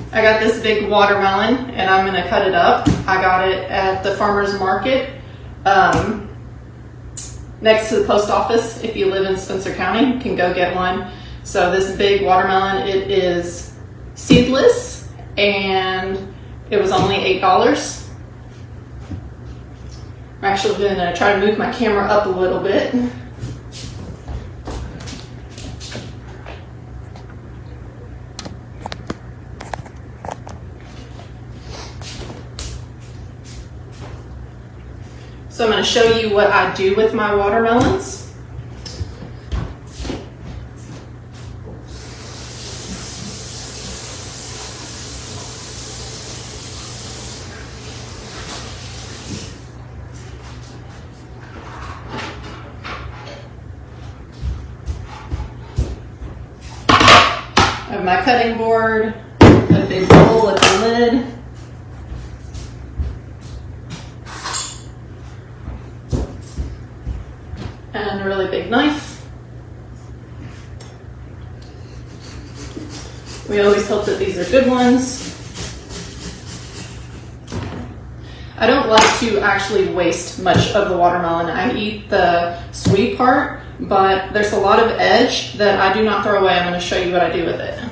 I got this big watermelon and I'm gonna cut it up. I got it at the farmer's market next to the post office. If you live in Spencer County, you can go get one. So this big watermelon, it is seedless and it was only $8. I'm actually gonna try to move my camera up a little bit. So I'm going to show you what I do with my watermelons. I have my cutting board, a big bowl with a lid. And a really big knife. We always hope that these are good ones. I don't like to actually waste much of the watermelon. I eat the sweet part, but there's a lot of edge that I do not throw away. I'm going to show you what I do with it.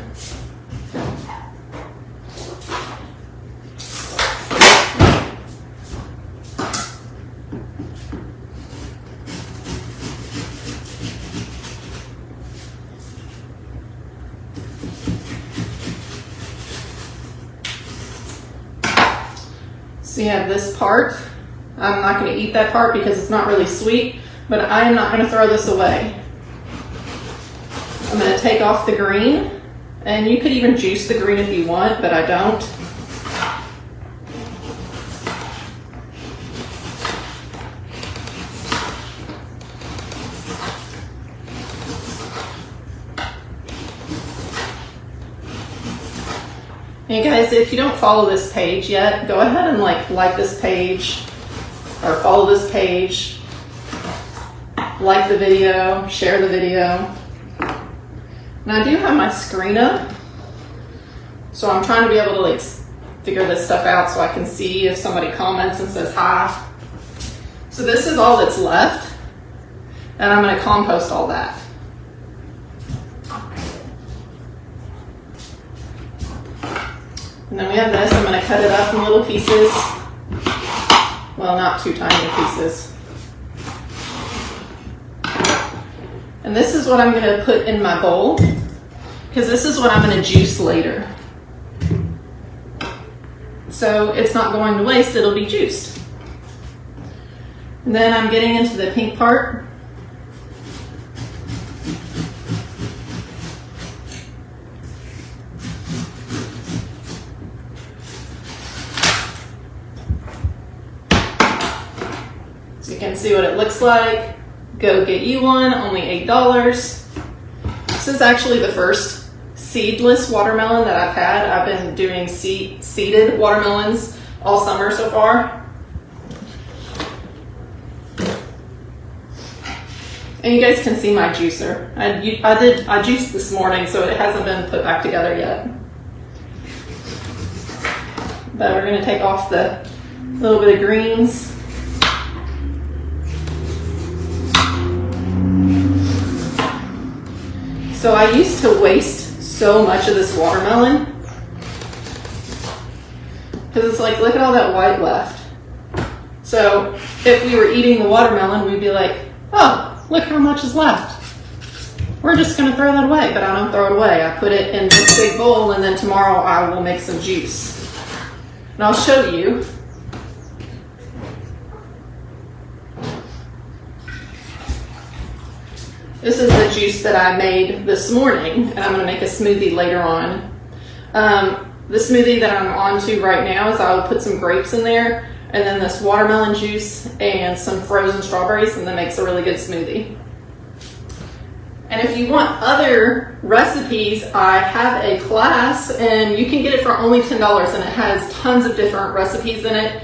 So you have this part. I'm not going to eat that part because it's not really sweet, but I am not going to throw this away. I'm going to take off the green, and you could even juice the green if you want, but I don't. And guys, if you don't follow this page yet, go ahead and like this page or follow this page, like the video, share the video. Now I do have my screen up, so I'm trying to be able to like figure this stuff out so I can see if somebody comments and says hi. So this is all that's left, and I'm going to compost all that. And then we have this. I'm going to cut it up in little pieces. Well, not too tiny pieces. And this is what I'm going to put in my bowl, because this is what I'm going to juice later. So it's not going to waste, it'll be juiced. And then I'm getting into the pink part. So you can see what it looks like. Go get you one, only $8. This is actually the first seedless watermelon that I've had. I've been doing seeded watermelons all summer so far. And you guys can see my juicer. I juiced this morning, so it hasn't been put back together yet. But we're gonna take off the little bit of greens. So I used to waste so much of this watermelon, because it's like, look at all that white left. So if we were eating the watermelon, we'd be like, oh, look how much is left. We're just going to throw that away, but I don't throw it away. I put it in this big bowl, and then tomorrow I will make some juice. And I'll show you. This is the juice that I made this morning, and I'm going to make a smoothie later on. The smoothie that I'm on to right now is I'll put some grapes in there, and then this watermelon juice and some frozen strawberries, and that makes a really good smoothie. And if you want other recipes, I have a class, and you can get it for only $10, and it has tons of different recipes in it.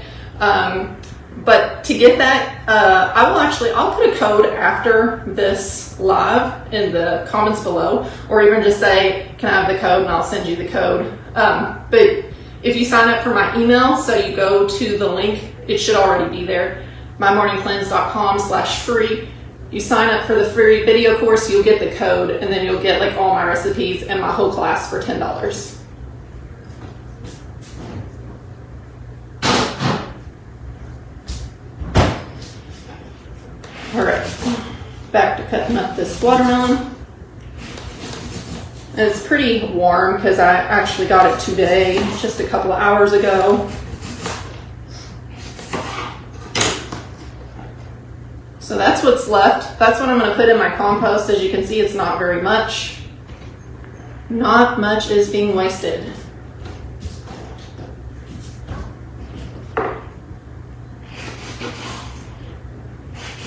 But to get that, I'll put a code after this live in the comments below, or even just say, can I have the code, and I'll send you the code. But if you sign up for my email, so you go to the link, it should already be there, mymorningcleanse.com/free. You sign up for the free video course, you'll get the code, and then you'll get like all my recipes and my whole class for $10. All right, back to cutting up this watermelon. And it's pretty warm because I actually got it today, just a couple of hours ago. So that's what's left. That's what I'm going to put in my compost. As you can see, it's not very much. Not much is being wasted.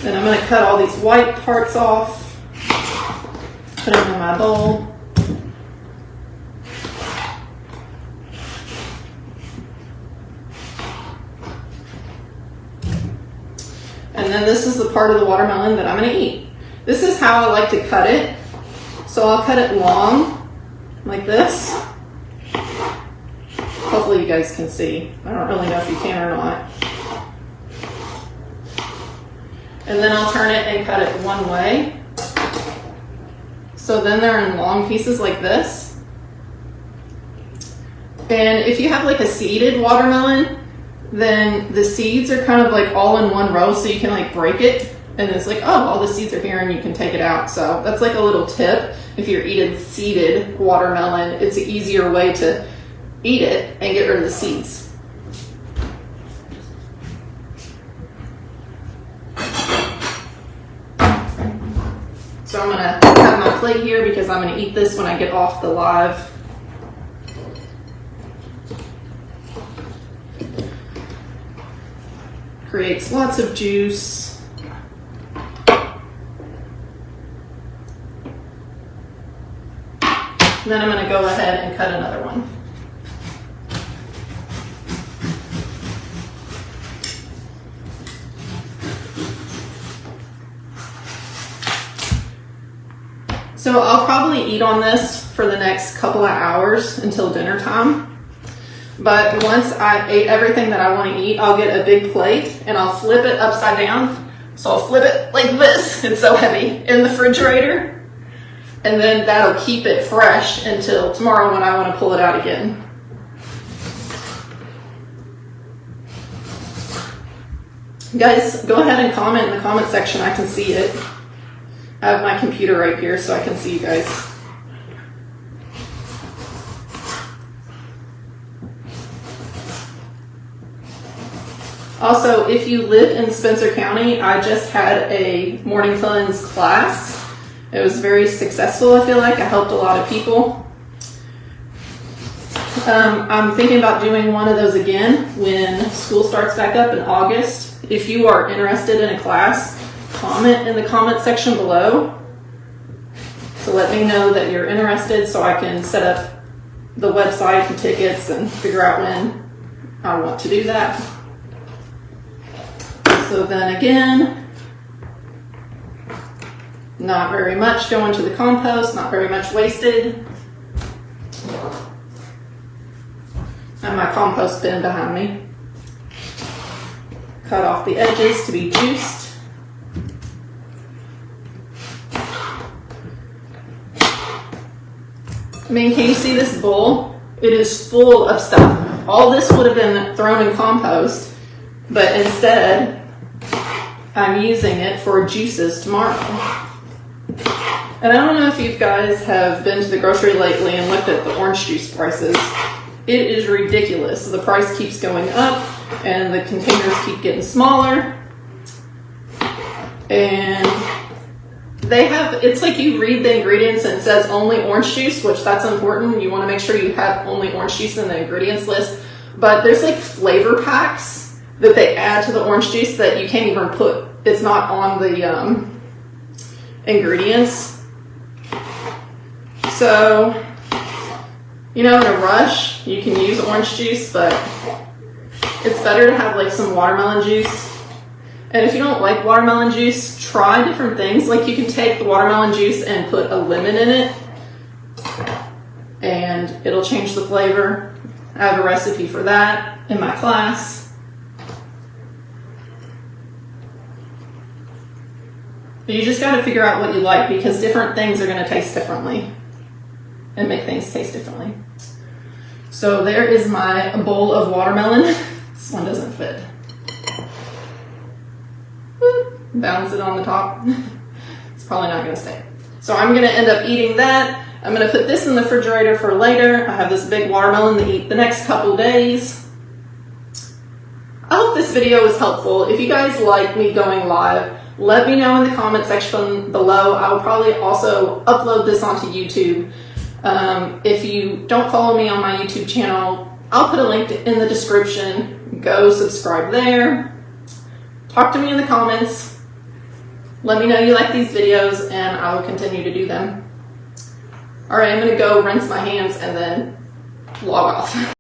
Then I'm going to cut all these white parts off, put them in my bowl. And then this is the part of the watermelon that I'm going to eat. This is how I like to cut it. So I'll cut it long, like this. Hopefully you guys can see. I don't really know if you can or not. And then I'll turn it and cut it one way. So then they're in long pieces like this. And if you have like a seeded watermelon, then the seeds are kind of like all in one row, so you can like break it. And it's like, oh, all the seeds are here and you can take it out. So that's like a little tip. If you're eating seeded watermelon, it's an easier way to eat it and get rid of the seeds. So I'm gonna have my plate here because I'm gonna eat this when I get off the live. Creates lots of juice. And then I'm gonna go ahead and cut another one. So I'll probably eat on this for the next couple of hours until dinner time. But once I ate everything that I want to eat, I'll get a big plate and I'll flip it upside down. So I'll flip it like this, it's so heavy, in the refrigerator. And then that'll keep it fresh until tomorrow when I want to pull it out again. Guys, go ahead and comment in the comment section. I can see it. I have my computer right here so I can see you guys. Also, if you live in Spencer County, I just had a morning cleanse class. It was very successful, I feel like. I helped a lot of people. I'm thinking about doing one of those again when school starts back up in August. If you are interested in a class, comment in the comment section below. So let me know that you're interested so I can set up the website and tickets and figure out when I want to do that. So then again, not very much going to the compost, not very much wasted. And my compost bin behind me. Cut off the edges to be juiced. I mean, can you see this bowl? It is full of stuff. All this would have been thrown in compost, but instead, I'm using it for juices tomorrow. And I don't know if you guys have been to the grocery lately and looked at the orange juice prices. It is ridiculous. The price keeps going up and the containers keep getting smaller. And they have, it's like you read the ingredients and it says only orange juice, which that's important. You want to make sure you have only orange juice in the ingredients list. But there's like flavor packs that they add to the orange juice that you can't even put, it's not on the ingredients. So, you know, in a rush, you can use orange juice, but it's better to have like some watermelon juice And if you don't like watermelon juice, try different things. Like you can take the watermelon juice and put a lemon in it, and it'll change the flavor. I have a recipe for that in my class. But you just got to figure out what you like, because different things are going to taste differently and make things taste differently. So there is my bowl of watermelon. This one doesn't fit. Balance it on the top. It's probably not going to stay. So I'm going to end up eating that. I'm going to put this in the refrigerator for later. I have this big watermelon to eat the next couple days. I hope this video was helpful. If you guys like me going live, let me know in the comment section below. I will probably also upload this onto YouTube. If you don't follow me on my YouTube channel, I'll put a link in the description. Go subscribe there. Talk to me in the comments. Let me know you like these videos, and I will continue to do them. All right, I'm going to go rinse my hands and then log off.